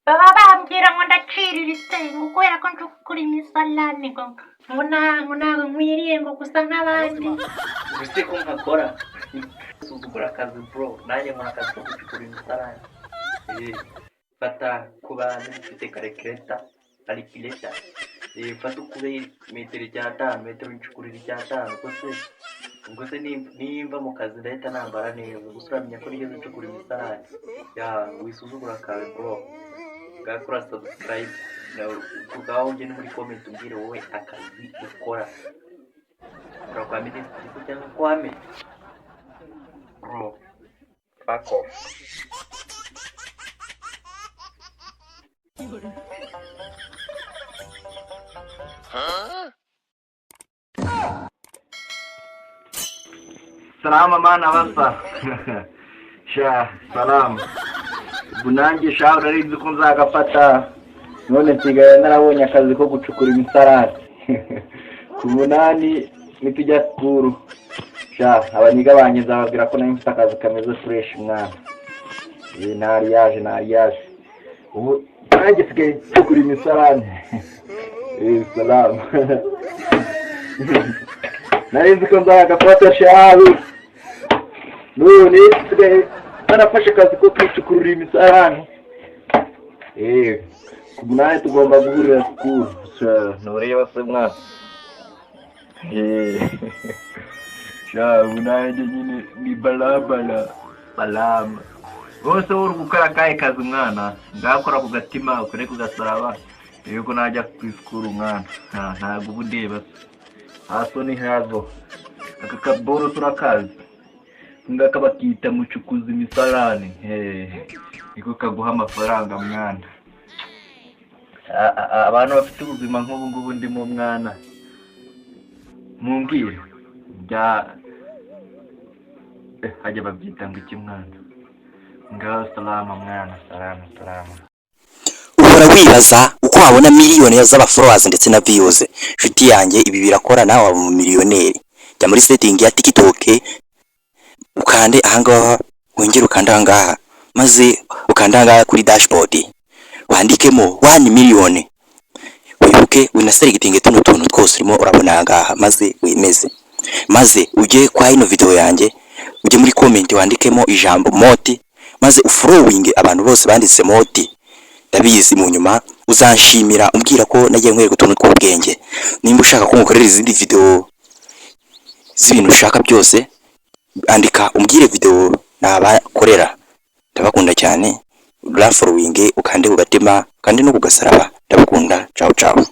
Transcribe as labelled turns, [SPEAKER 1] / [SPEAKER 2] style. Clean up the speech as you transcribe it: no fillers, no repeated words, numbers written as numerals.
[SPEAKER 1] baba bambwira ngo ndaciriritse ngo kubera ko njukura imisalani ngo ntago nkwiriye ngo gusa nk'abandi.
[SPEAKER 2] Ubuse ko nkakora usuzugura akazi bro, nanjye nkora akazi ko gucukura imisarani. Fata ku bantu ufite karekireta karikireta, fata ukube metero 5 metero ncukurira 5 ubwo se nimba mu kazi ndahita nambara neza, gusa uramenya ko nigeze ncukura imisarani. Wisuzugura akazi bro, gakora subscribe kugaho ujye no muri comment umbwire wowe akazi ukora kwa minisitiri cyangwa kwame bro. Fuck off.
[SPEAKER 3] Salama mana basa. Sha salama. Bunange sha urarizi ko nzagafata. None nsigaye narabonye akazi ko gucukura imisarani. Ku munani nitujya skuru. Sha abaniga banye nzababwira ko nari mfite akazi kameze fresh mwana. Nariyaje. Ubu nange sigaye gucukura imisarani. Salama. Narizi ko nzagafata shabi. None sigaye narafashe akazi ko kwicukurira imisarani. Ku munani tugomba guhurira skuru. Nureba se mwana. Sha bunange nyine ni balama. Bose uri gukora kaye kazi mwana, ngakora ku gatima ukore kugasaraba. Yuko najya kwiskuru mwana. Ntago ubundeba. Haso ni hazo. Aka kaboro turakazi. Ngaka bakita mucukuza imisarani. Niko kaguha amafaranga mwana. Abantu bafite ubuzima nk'ubu ngubu ndi mu mwana. Mumbwire bya hajya babyita ngo iki mwana. Ngaho salama mwana, salama.
[SPEAKER 4] Uhora wibaza uko wabona miliyoni z'abafollowers ndetse na views. Nshuti yanjye ibi birakora nawe waba umumiliyoneri. Jya muri setting ya TikTok ukande ahangaha, wongera ukanda ahangaha, maze ukanda ahangaha kuri dashboard wandikemo 1 million. Wibuke winaselecting tuno tuntu twose urimo urabona ahangaha, maze wemeze. Maze ujye kwa ino video yanjye, ujye muri comment wandikemo ijambo moti, maze ufollowing abantu bose banditse moti. Ndabizi mu nyuma uzanshimira umbwira ko nagiye nkwereka utuntu tw'ubwenge. Nimba ushaka ko ngukorera izindi video z'ibintu ushaka byose, andika umbwire video nabakorera. Ndabakunda cyane. Following ukande ugatima kandi no kugasaraba. Ndabakunda. Ciao.